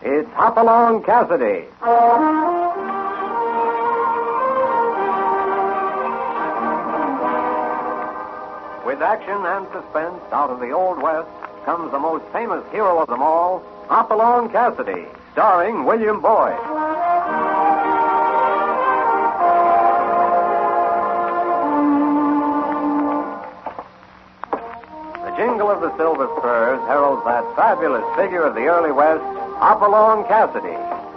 It's Hopalong Cassidy. With action and suspense out of the Old West comes the most famous hero of them all, Hopalong Cassidy, starring William Boyd. The jingle of the silver spurs heralds that fabulous figure of the early West, Hopalong Cassidy.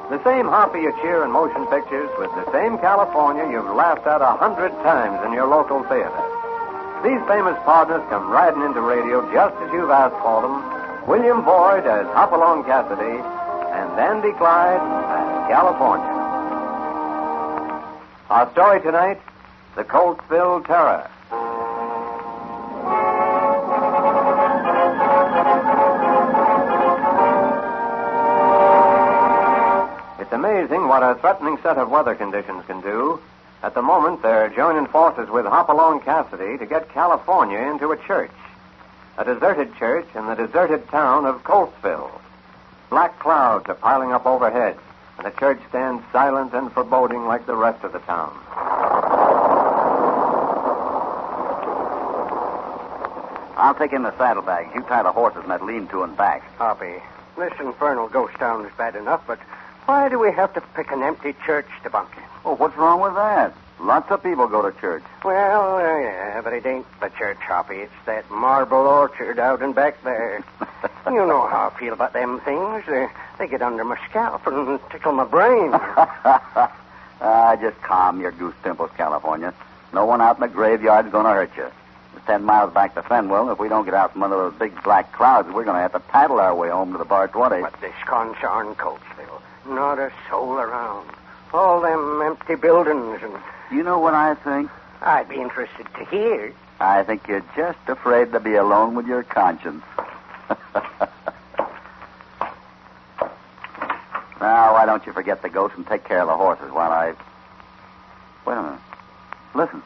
The same hoppy you cheer in motion pictures with the same California you've laughed at 100 times in your local theater. These famous partners come riding into radio just as you've asked for them. William Boyd as Hopalong Cassidy and Andy Clyde as California. Our story tonight, the Coltsville Terror. It's amazing what a threatening set of weather conditions can do. At the moment, they're joining forces with Hopalong Cassidy to get California into a church. A deserted church in the deserted town of Coltsville. Black clouds are piling up overhead, and the church stands silent and foreboding like the rest of the town. I'll take in the saddlebags. You tie the horses in that lean-to and back. Hoppy, this infernal ghost town is bad enough, but why do we have to pick an empty church to bunk in? Oh, what's wrong with that? Lots of people go to church. Well, yeah, but it ain't the church, Hoppy. It's that marble orchard out and back there. You know how I feel about them things. They get under my scalp and tickle my brain. Just calm your goose pimples, California. No one out in the graveyard's going to hurt you. It's 10 miles back to Fenwell. If we don't get out from under those big black clouds, we're going to have to paddle our way home to the Bar 20. But this concern Coltsville, not a soul around. All them empty buildings and... You know what I think? I'd be interested to hear. I think you're just afraid to be alone with your conscience. Now, why don't you forget the ghost and take care of the horses while I... Wait a minute. Listen.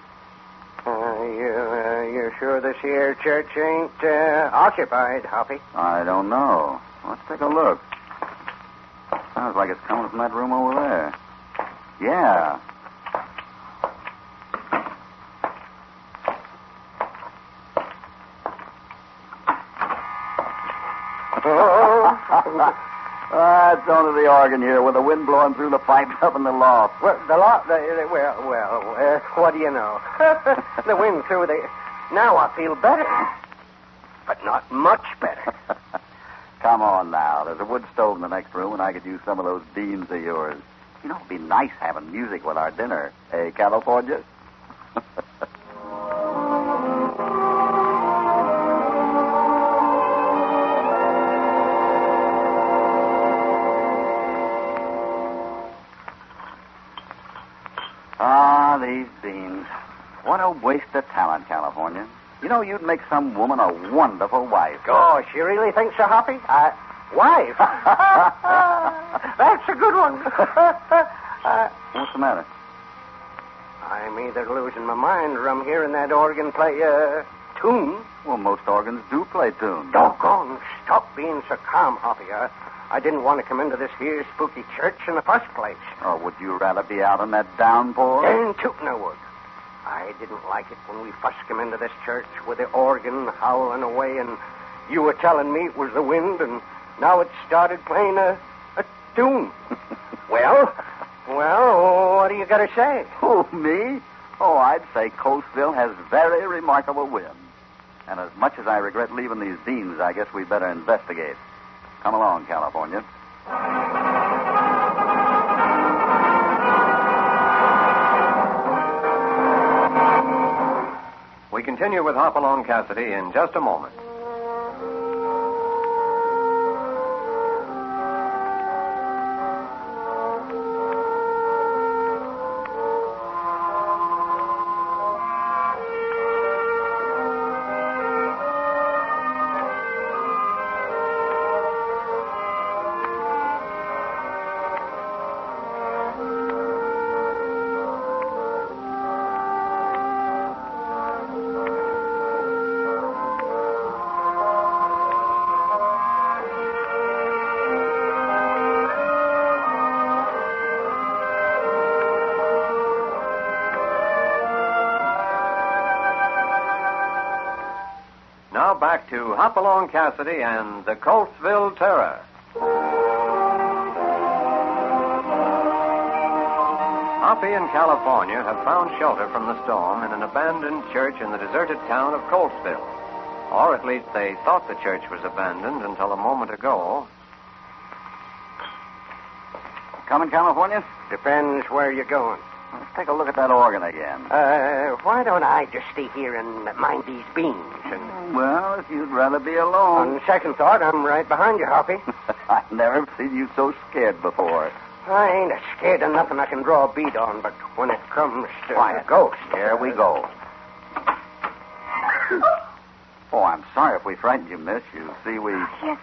You're sure this here church ain't occupied, Hoppy? I don't know. Let's take a look. Sounds like it's coming from that room over there. Yeah. It's only the organ here with the wind blowing through the pipes up in the loft. Well, the loft... what do you know? The wind through the... Now I feel better. But not much better. Come on now. There's a wood stove in the next room, and I could use some of those beans of yours. You know, it'd be nice having music with our dinner. Hey, California? These beans. What a waste of talent, California. You know, you'd make some woman a wonderful wife. Gosh, you really think so, Hoppy? Wife? That's a good one. What's the matter? I'm either losing my mind or I'm hearing that organ play a tune. Well, most organs do play tunes. Doggone, stop being so calm, Hoppy. I didn't want to come into this here spooky church in the first place. Oh, would you rather be out in that downpour? Darn tootin' I would. I didn't like it when we first come into this church with the organ howling away and you were telling me it was the wind and now it started playing a tune. Well, what do you got to say? Oh, me? Oh, I'd say Coltsville has very remarkable wind. And as much as I regret leaving these beans, I guess we better investigate. Come along, California. We continue with Hopalong Cassidy in just a moment. to Hopalong Cassidy and the Coltsville Terror. Hoppy and California have found shelter from the storm in an abandoned church in the deserted town of Coltsville. Or at least they thought the church was abandoned until a moment ago. Coming, California? Depends where you're going. Let's take a look at that organ again. Why don't I just stay here and mind these beans? Well, if you'd rather be alone. On second thought, I'm right behind you, Hoppy. I've never seen you so scared before. I ain't scared of nothing I can draw a bead on, but when it comes to Quiet. ghosts... Here we go. Oh, I'm sorry if we frightened you, miss. You see, we... Yes,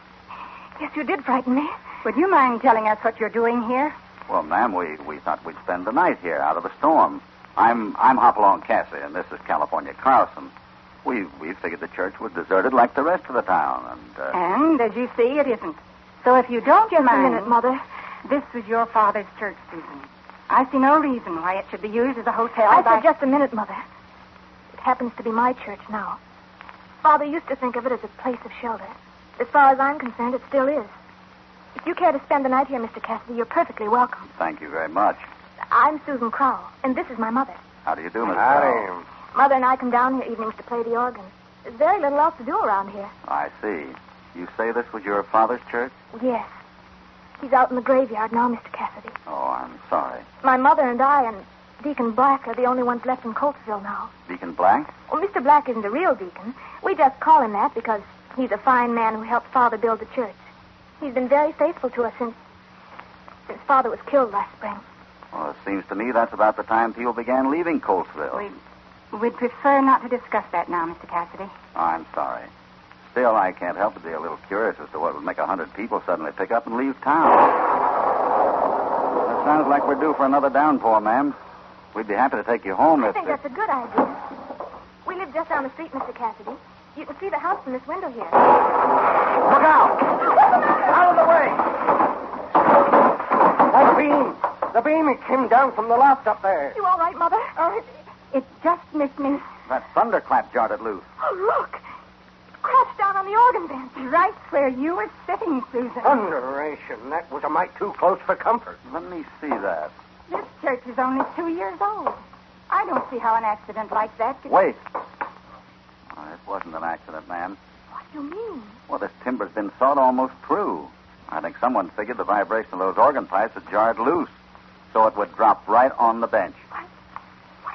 you did frighten me. Would you mind telling us what you're doing here? Well, ma'am, we thought we'd spend the night here out of the storm. I'm Hopalong Cassidy, and this is California Carlson. We figured the church was deserted like the rest of the town, And, as you see, it isn't. So if you don't Just mind... a minute, Mother. This was your father's church, Susan. I see no reason why it should be used as a hotel I said just a minute, Mother. It happens to be my church now. Father used to think of it as a place of shelter. As far as I'm concerned, it still is. If you care to spend the night here, Mr. Cassidy, you're perfectly welcome. Thank you very much. I'm Susan Crowell, and this is my mother. How do you do, Miss Howdy. Crowell? Mother and I come down here evenings to play the organ. There's very little else to do around here. I see. You say this was your father's church? Yes. He's out in the graveyard now, Mr. Cassidy. Oh, I'm sorry. My mother and I and Deacon Black are the only ones left in Coltsville now. Deacon Black? Well, Mr. Black isn't a real deacon. We just call him that because he's a fine man who helped Father build the church. He's been very faithful to us since Father was killed last spring. Well, it seems to me that's about the time people began leaving Coltsville. We'd prefer not to discuss that now, Mr. Cassidy. I'm sorry. Still, I can't help but be a little curious as to what would make 100 people suddenly pick up and leave town. That sounds like we're due for another downpour, ma'am. We'd be happy to take you home I think that's a good idea. We live just down the street, Mr. Cassidy. You can see the house from this window here. Look out! Out of the way! That beam! The beam, it came down from the loft up there. You all right, Mother? It just missed me. That thunderclap jarred it loose. Oh, look! It crashed down on the organ bench. Right where you were sitting, Susan. Thunderation. That was a mite too close for comfort. Let me see that. This church is only 2 years old. I don't see how an accident like that could... Wait. Oh, it wasn't an accident, ma'am. What do you mean? Well, this timber's been sawed almost through. I think someone figured the vibration of those organ pipes had jarred loose, so it would drop right on the bench. Why,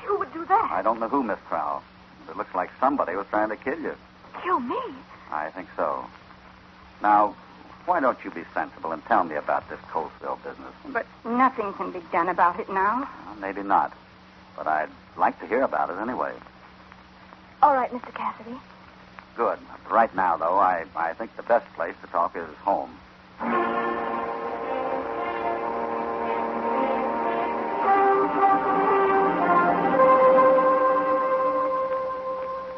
who would do that? I don't know who, Miss Crowell. It looks like somebody was trying to kill you. Kill me? I think so. Now, why don't you be sensible and tell me about this Coltsville business? But nothing can be done about it now. Well, maybe not. But I'd like to hear about it anyway. All right, Mr. Cassidy. Good. Right now, though, I think the best place to talk is home.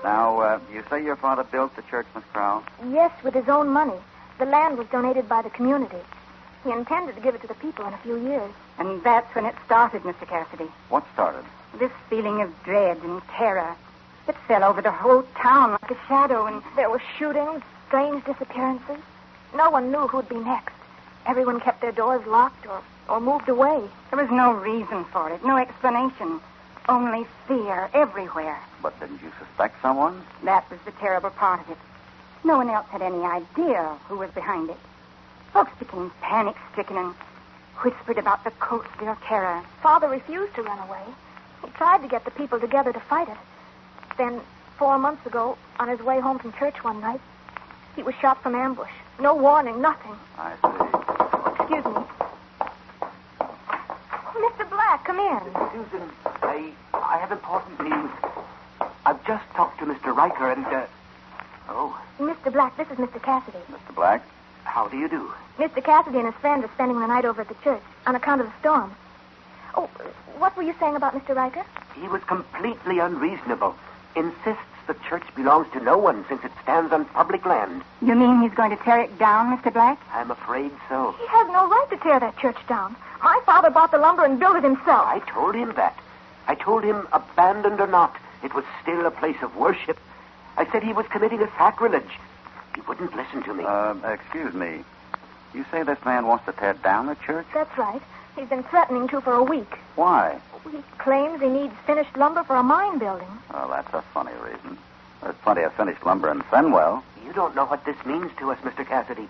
Now, you say your father built the church, Miss Crowell? Yes, with his own money. The land was donated by the community. He intended to give it to the people in a few years. And that's when it started, Mr. Cassidy. What started? This feeling of dread and terror. It fell over the whole town like a shadow, and There were shootings, strange disappearances. No one knew who'd be next. Everyone kept their doors locked or moved away. there was no reason for it, no explanation. Only fear everywhere. But didn't you suspect someone? That was the terrible part of it. No one else had any idea who was behind it. Folks became panic-stricken and whispered about the Coltsville terror. Father refused to run away. He tried to get the people together to fight it. Then, 4 months ago, on his way home from church one night, he was shot from ambush. No warning, nothing. I see. Excuse me. Mr. Black, come in. Susan, I have important news. I've just talked to Mr. Riker and, Oh, Mr. Black, this is Mr. Cassidy. Mr. Black? how do you do? Mr. Cassidy and his friend are spending the night over at the church on account of the storm. Oh, what were you saying about Mr. Riker? He was completely unreasonable. Insists the church belongs to no one since it stands on public land. You mean he's going to tear it down, Mr. Black? I'm afraid so. He has no right to tear that church down. My father bought the lumber and built it himself. I told him that. I told him, abandoned or not, it was still a place of worship. I said he was committing a sacrilege. He wouldn't listen to me. Excuse me. You say this man wants to tear down the church? That's right. He's been threatening to for a week. Why? He claims he needs finished lumber for a mine building. Well, that's a funny reason. There's plenty of finished lumber in Fenwell. You don't know what this means to us, Mr. Cassidy.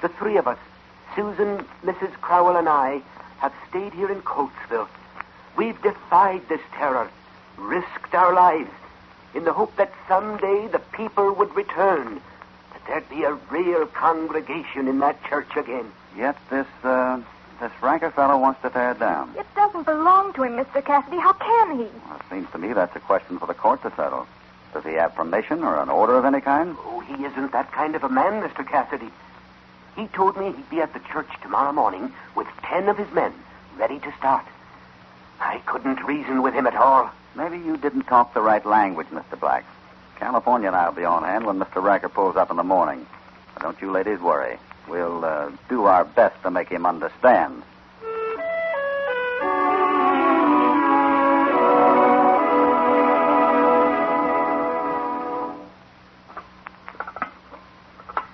The three of us, Susan, Mrs. Crowell, and I, have stayed here in Coltsville. We've defied this terror, risked our lives, in the hope that someday the people would return, that there'd be a real congregation in that church again. Yet this Riker fellow wants to tear it down. It doesn't belong to him, Mr. Cassidy. How can he? Well, it seems to me that's a question for the court to settle. Does he have permission or an order of any kind? Oh, he isn't that kind of a man, Mr. Cassidy. He told me he'd be at the church tomorrow morning with 10 of his men, ready to start. I couldn't reason with him at all. Maybe you didn't talk the right language, Mr. Black. California and I will be on hand when Mr. Riker pulls up in the morning. But don't you ladies worry. We'll do our best to make him understand.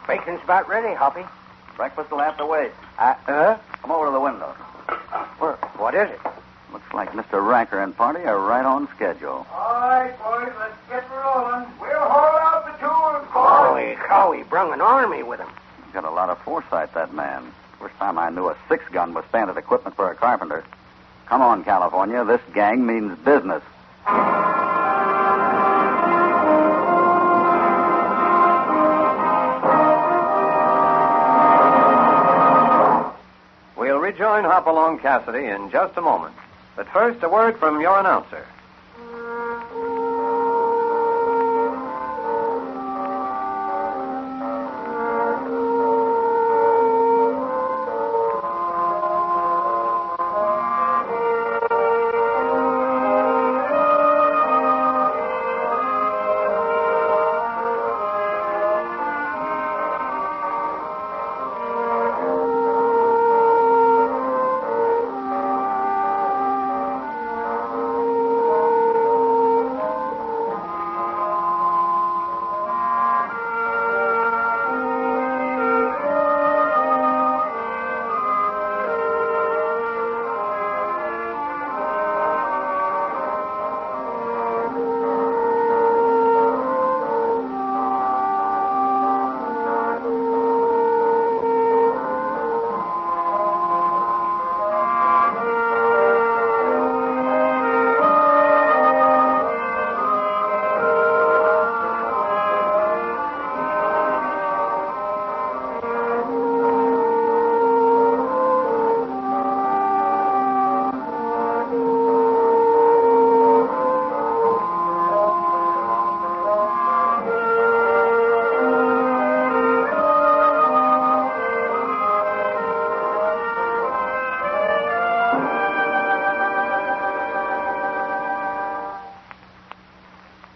Bacon's about ready, Hoppy. Breakfast will have to wait. Come over to the window. What is it? Looks like Mr. Riker and party are right on schedule. All right, boys, let's get rolling. We'll haul out the tools, Holy cow, he brung an army with him. He's got a lot of foresight, that man. First time I knew a 6-gun was standard equipment for a carpenter. Come on, California. This gang means business. We'll rejoin Hopalong Cassidy in just a moment. But first, a word from your announcer.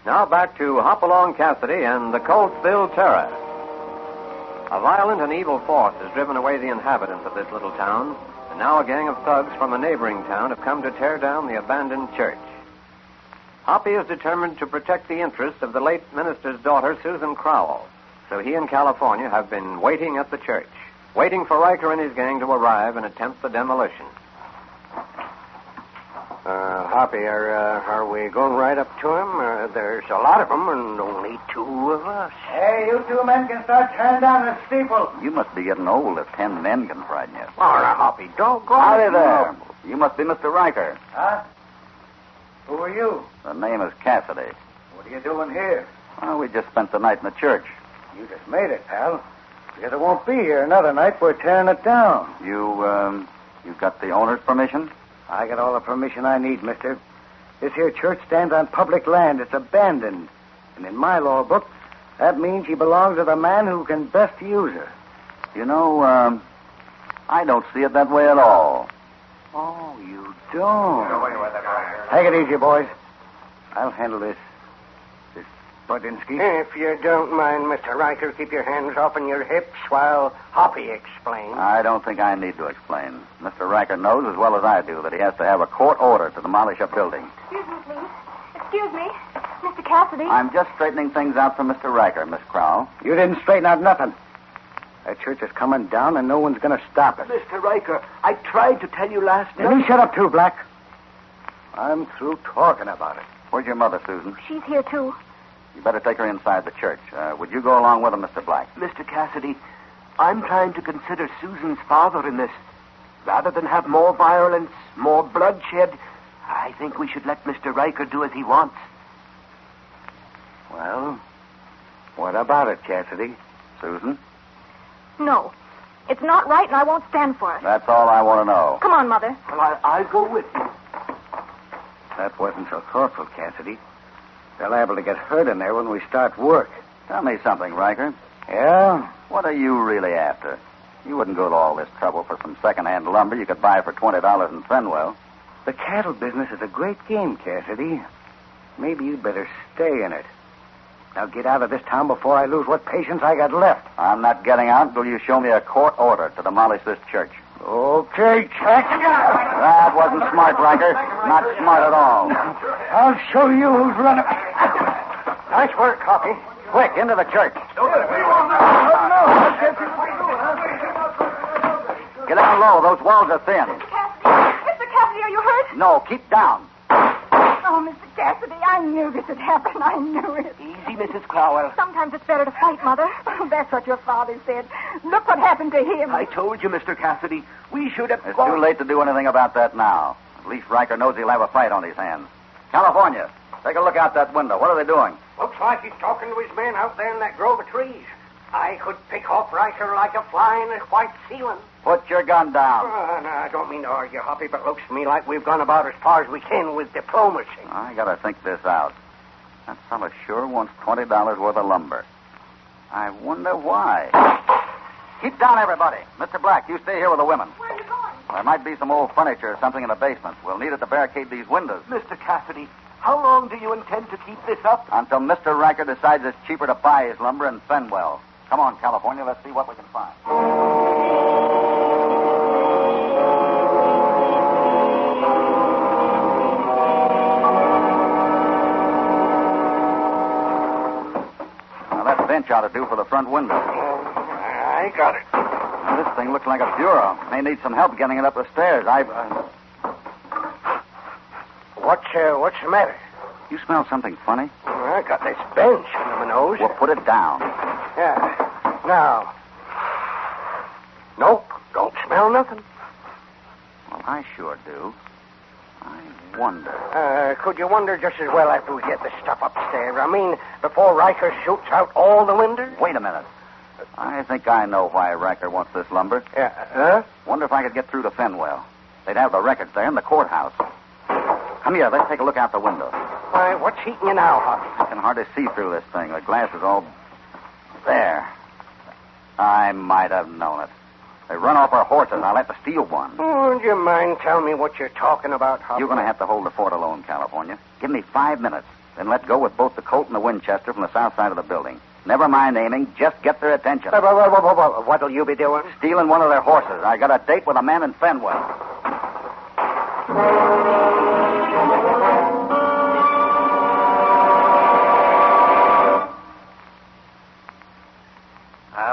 Now back to Hopalong Cassidy and the Coltsville Terror. A violent and evil force has driven away the inhabitants of this little town, and now a gang of thugs from a neighboring town have come to tear down the abandoned church. Hoppy is determined to protect the interests of the late minister's daughter, Susan Crowell, so he and California have been waiting at the church, waiting for Riker and his gang to arrive and attempt the demolition. Hoppy, are we going right up to him? There's a lot of them and only 2 of us. Hey, you 2 men can start tearing down the steeple. You must be getting old if 10 men can frighten you. All right, Hoppy, don't go. Howdy there. You must be Mr. Riker. Huh? Who are you? The name is Cassidy. What are you doing here? Well, we just spent the night in the church. You just made it, pal. Because it won't be here another night. We're tearing it down. You got the owner's permission? I got all the permission I need, mister. This here church stands on public land. It's abandoned. And in my law book, that means she belongs to the man who can best use her. You know, I don't see it that way at all. Oh, you don't? Take it easy, boys. I'll handle this. Budinsky. If you don't mind, Mr. Riker, keep your hands off on your hips while Hoppy explains. I don't think I need to explain. Mr. Riker knows as well as I do that he has to have a court order to demolish a building. Excuse me, please. Excuse me. Mr. Cassidy. I'm just straightening things out for Mr. Riker, Miss Crowell. You didn't straighten out nothing. That church is coming down, and no one's going to stop it. Mr. Riker, I tried to tell you last night. You shut up, too, Black. I'm through talking about it. Where's your mother, Susan? She's here, too. You better take her inside the church. Would you go along with him, Mr. Black? Mr. Cassidy, I'm trying to consider Susan's father in this. Rather than have more violence, more bloodshed, I think we should let Mr. Riker do as he wants. Well, what about it, Cassidy? Susan? No. It's not right, and I won't stand for it. That's all I want to know. Come on, Mother. Well, I'll go with you. That wasn't so thoughtful, Cassidy. They're liable to get hurt in there when we start work. Tell me something, Riker. Yeah? What are you really after? You wouldn't go to all this trouble for some second-hand lumber you could buy for $20 in Fenwell. The cattle business is a great game, Cassidy. Maybe you'd better stay in it. Now get out of this town before I lose what patience I got left. I'm not getting out until you show me a court order to demolish this church. Okay, check. That wasn't smart, Riker. Not smart at all. I'll show you who's running. Nice work, Hoppy. Quick, into the church. Get down low. Those walls are thin. Mr. Cassidy, are you hurt? No, keep down. Oh, Mr. Cassidy, I knew this had happened. I knew it. Easy, Mrs. Crowell. Sometimes it's better to fight, Mother. Oh, that's what your father said. Look what happened to him. I told you, Mr. Cassidy, we should have It's gone... too late to do anything about that now. At least Riker knows he'll have a fight on his hands. California, take a look out that window. What are they doing? Looks like he's talking to his men out there in that grove of trees. I could pick off Riker like a fly in a white ceiling. Put your gun down. No, I don't mean to argue, Hoppy, but it looks to me like we've gone about as far as we can with diplomacy. I gotta think this out. That fella sure wants $20 worth of lumber. I wonder why. Keep down, everybody. Mr. Black, you stay here with the women. Where are you going? There might be some old furniture or something in the basement. We'll need it to barricade these windows. Mr. Cassidy, how long do you intend to keep this up? Until Mr. Riker decides it's cheaper to buy his lumber in Fenwell. Come on, California, let's see what we can find. Now, that bench ought to do for the front window. I got it. Now, this thing looks like a bureau. May need some help getting it up the stairs. What's the matter? You smell something funny? I got this bench under my nose. Well, put it down. Yeah. Now. Nope. Don't smell nothing. Well, I sure do. I wonder. Could you wonder just as well after we get this stuff upstairs? I mean, before Riker shoots out all the windows? Wait a minute. I think I know why Riker wants this lumber. Yeah. Huh? Wonder if I could get through to Fenwell. They'd have the records there in the courthouse. Come here, let's take a look out the window. Why, what's heating you now, Hoppy? I can hardly see through this thing. The glass is all... There. I might have known it. They run off our horses. I'll have to steal one. Oh, would you mind telling me what you're talking about, Hoppy? You're going to have to hold the fort alone, California. Give me 5 minutes. Then let go with both the Colt and the Winchester from the south side of the building. Never mind aiming. Just get their attention. What'll you be doing? Stealing one of their horses. I got a date with a man in Fenwell.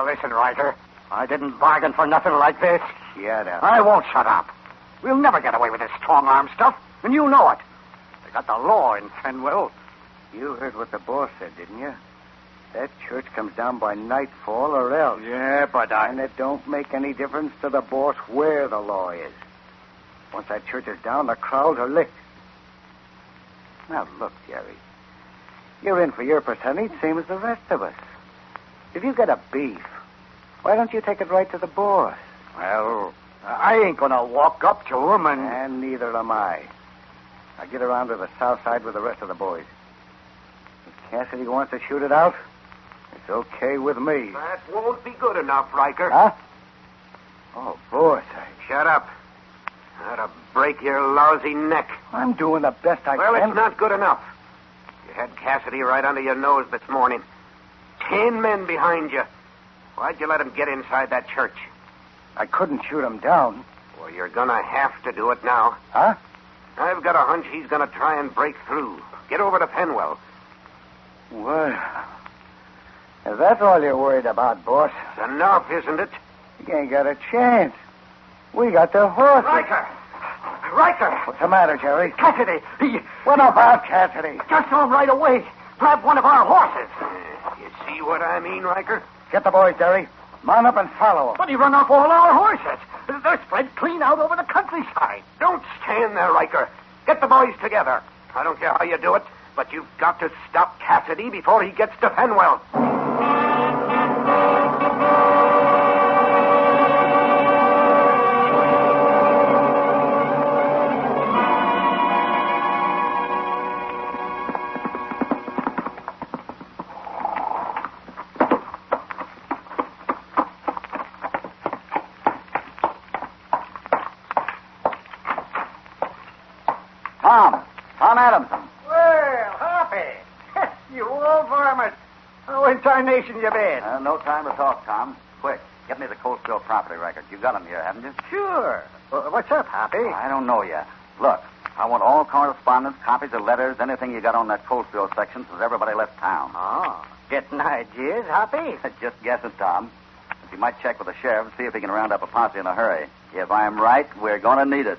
Listen, Riker. I didn't bargain for nothing like this. Shut up. I won't shut up. We'll never get away with this strong-arm stuff, and you know it. They got the law in Fenwell. You heard what the boss said, didn't you? That church comes down by nightfall or else. Yeah, but And it don't make any difference to the boss where the law is. Once that church is down, the crowds are licked. Now, look, Jerry. You're in for your percentage, same as the rest of us. If you got a beef, why don't you take it right to the boss? Well, I ain't gonna walk up to him And neither am I. I'll get around to the south side with the rest of the boys. If Cassidy wants to shoot it out, it's okay with me. That won't be good enough, Riker. Huh? Oh, boss, Shut up. That'll break your lousy neck. I'm doing the best I Well, can. it's not good enough. You had Cassidy right under your nose this morning. 10 men behind you. Why'd you let him get inside that church? I couldn't shoot him down. Well, you're gonna have to do it now. Huh? I've got a hunch he's gonna try and break through. Get over to Fenwell. Well, if that's all you're worried about, boss, It's enough, isn't it? you ain't got a chance. We got the horse. Riker! What's the matter, Jerry? Cassidy! He What about Cassidy? just saw him right away. Grabbed one of our horses. You see what I mean, Riker? Get the boys, Jerry. Mount up and follow him. But he run off all our horses. They're spread clean out over the countryside. Don't stand there, Riker. Get the boys together. I don't care how you do it, but you've got to stop Cassidy before he gets to Fenwell. Tom Adamson. Well, Hoppy. You old varmint. How in tarnation you been? No time to talk, Tom. Quick, get me the Coltsville property record. You've got them here, haven't you? Sure. What's up, Hoppy? I don't know yet. Look, I want all correspondence, copies of letters, anything you got on that Coltsville section since everybody left town. Oh, getting ideas, Hoppy? Just guess it, Tom. But you might check with the sheriff, see if he can round up a posse in a hurry. If I'm right, we're going to need it.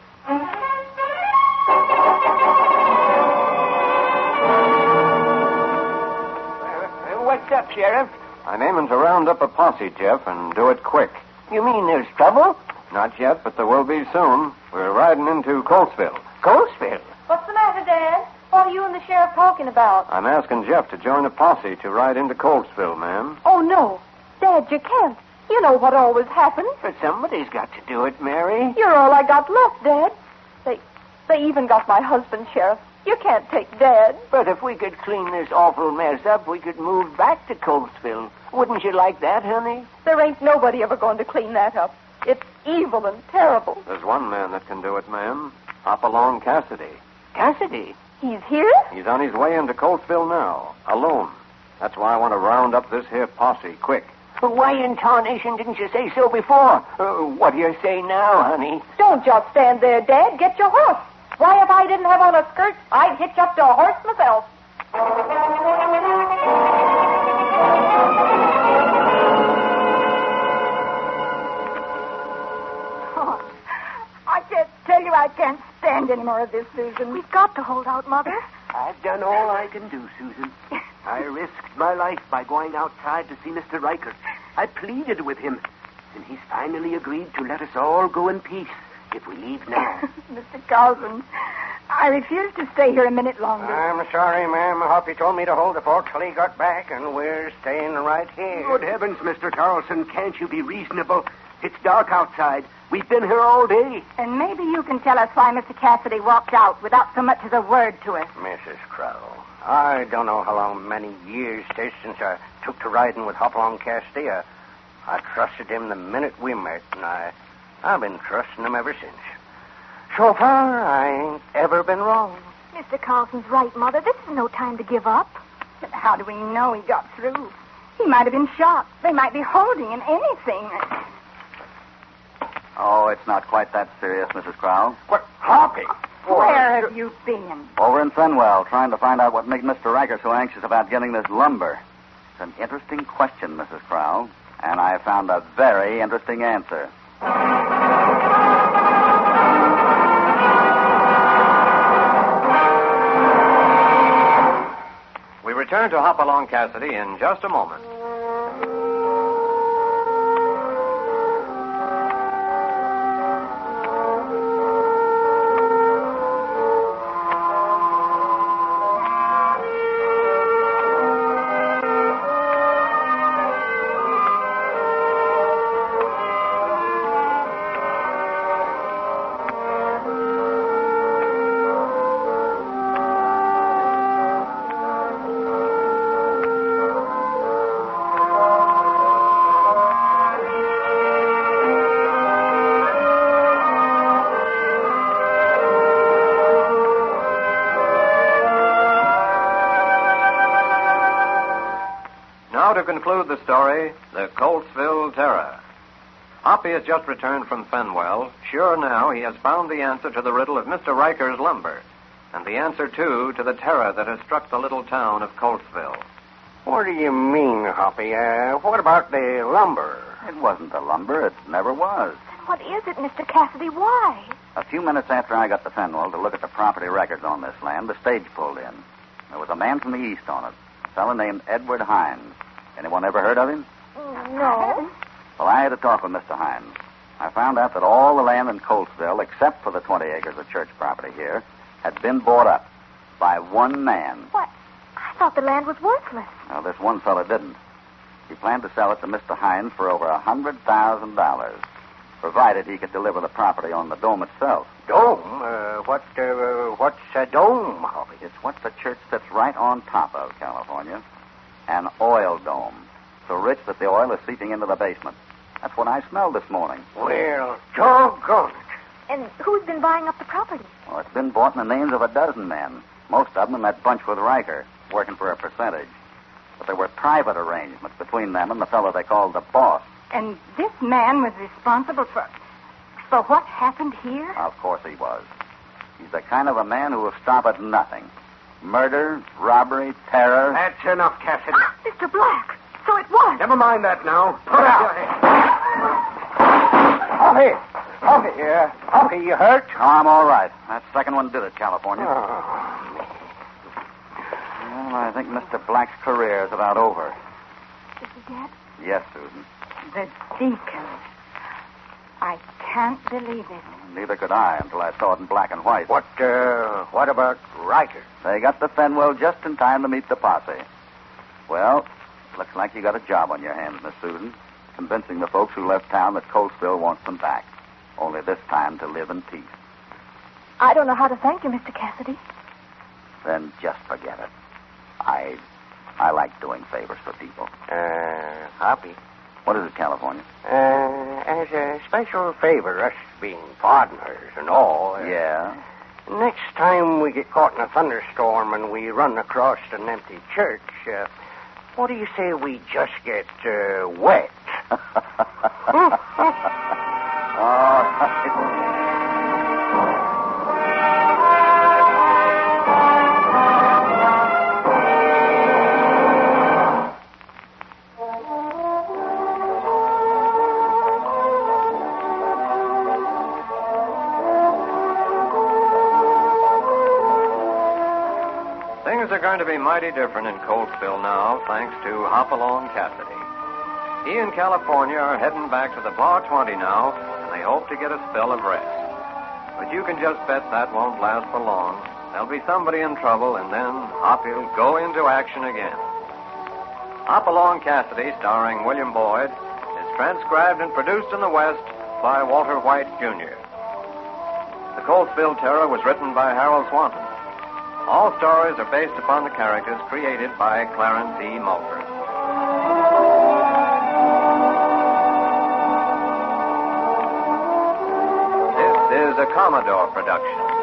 What's up, Sheriff? I'm aiming to round up a posse, Jeff, and do it quick. You mean there's trouble? Not yet, but there will be soon. We're riding into Coltsville. Coltsville? What's the matter, Dad? What are you and the sheriff talking about? I'm asking Jeff to join a posse to ride into Coltsville, ma'am. Oh, no. Dad, you can't. You know what always happens. But somebody's got to do it, Mary. You're all I got left, Dad. They even got my husband, Sheriff. You can't take Dad. But if we could clean this awful mess up, we could move back to Coltsville. Wouldn't you like that, honey? There ain't nobody ever going to clean that up. It's evil and terrible. There's one man that can do it, ma'am. Hopalong Cassidy. Cassidy? He's here? He's on his way into Coltsville now, alone. That's why I want to round up this here posse, quick. Why in tarnation didn't you say so before? What do you say now, honey? Don't just stand there, Dad. Get your horse. Why, if I didn't have on a skirt, I'd hitch up to a horse myself. Oh, I can't tell you I can't stand any more of this, Susan. We've got to hold out, Mother. I've done all I can do, Susan. I risked my life by going outside to see Mr. Riker. I pleaded with him, and he's finally agreed to let us all go in peace if we leave now. Mr. Carlson, I refuse to stay here a minute longer. I'm sorry, ma'am. Hoppy told me to hold the fort till he got back, and we're staying right here. Good heavens, Mr. Carlson, can't you be reasonable? It's dark outside. We've been here all day. And maybe you can tell us why Mr. Cassidy walked out without so much as a word to us. Mrs. Crow, I don't know how long, many years 'tis since I took to riding with Hopalong Cassidy. I trusted him the minute we met, and I've been trusting him ever since. So far, I ain't ever been wrong. Mr. Carlson's right, Mother. This is no time to give up. But how do we know he got through? He might have been shot. They might be holding him. Anything. Oh, it's not quite that serious, Mrs. Crow. What, Hoppy? Where have you been? Over in Fenwell, trying to find out what made Mr. Riker so anxious about getting this lumber. It's an interesting question, Mrs. Crow, and I found a very interesting answer. We return to Hopalong Cassidy in just a moment. Now to conclude the story, the Coltsville Terror. Hoppy has just returned from Fenwell. Sure now he has found the answer to the riddle of Mr. Riker's lumber, and the answer, too, to the terror that has struck the little town of Coltsville. What do you mean, Hoppy? What about the lumber? It wasn't the lumber. It never was. What is it, Mr. Cassidy? Why? A few minutes after I got to Fenwell to look at the property records on this land, the stage pulled in. There was a man from the east on it, a fellow named Edward Hines. Anyone ever heard of him? No. Well, I had a talk with Mr. Hines. I found out that all the land in Coltsville, except for the 20 acres of church property here, had been bought up by one man. What? I thought the land was worthless. Well, this one fellow didn't. He planned to sell it to Mr. Hines for over $100,000, provided he could deliver the property on the dome itself. Dome? What's a dome, Hoppy? It's what the church sits right on top of, California. An oil dome. So rich that the oil is seeping into the basement. That's what I smelled this morning. Well, doggone it. And who's been buying up the property? Well, it's been bought in the names of a dozen men. Most of them in that bunch with Riker, working for a percentage. But there were private arrangements between them and the fellow they called the boss. And this man was responsible for what happened here? Of course he was. He's the kind of a man who will stop at nothing. Murder, robbery, terror. That's enough, Cassidy. Mr. Black. So it was. Never mind that now. Put out. Hoppy! Hoppy, you hurt? Oh, I'm all right. That second one did it, California. Oh. Well, I think Mr. Black's career is about over. Is he dead? Yes, Susan. The deacon. I can't believe it. Neither could I until I saw it in black and white. What about Riker? They got to Fenwell just in time to meet the posse. Well, looks like you got a job on your hands, Miss Susan, convincing the folks who left town that Coltsville wants them back. Only this time to live in peace. I don't know how to thank you, Mr. Cassidy. Then just forget it. I like doing favors for people. Hoppy. What is it, California? As a special favor, us being partners and all. Yeah? Next time we get caught in a thunderstorm and we run across an empty church, what do you say we just get wet? Things are going to be mighty different in Coltsville now, thanks to Hopalong Cassidy. He and California are heading back to the Bar 20 now, and they hope to get a spell of rest. But you can just bet that won't last for long. There'll be somebody in trouble, and then Hoppy'll go into action again. Hopalong Cassidy, starring William Boyd, is transcribed and produced in the West by Walter White, Jr. The Coltsville Terror was written by Harold Swanton. All stories are based upon the characters created by Clarence E. Mulford. This is a Commodore production.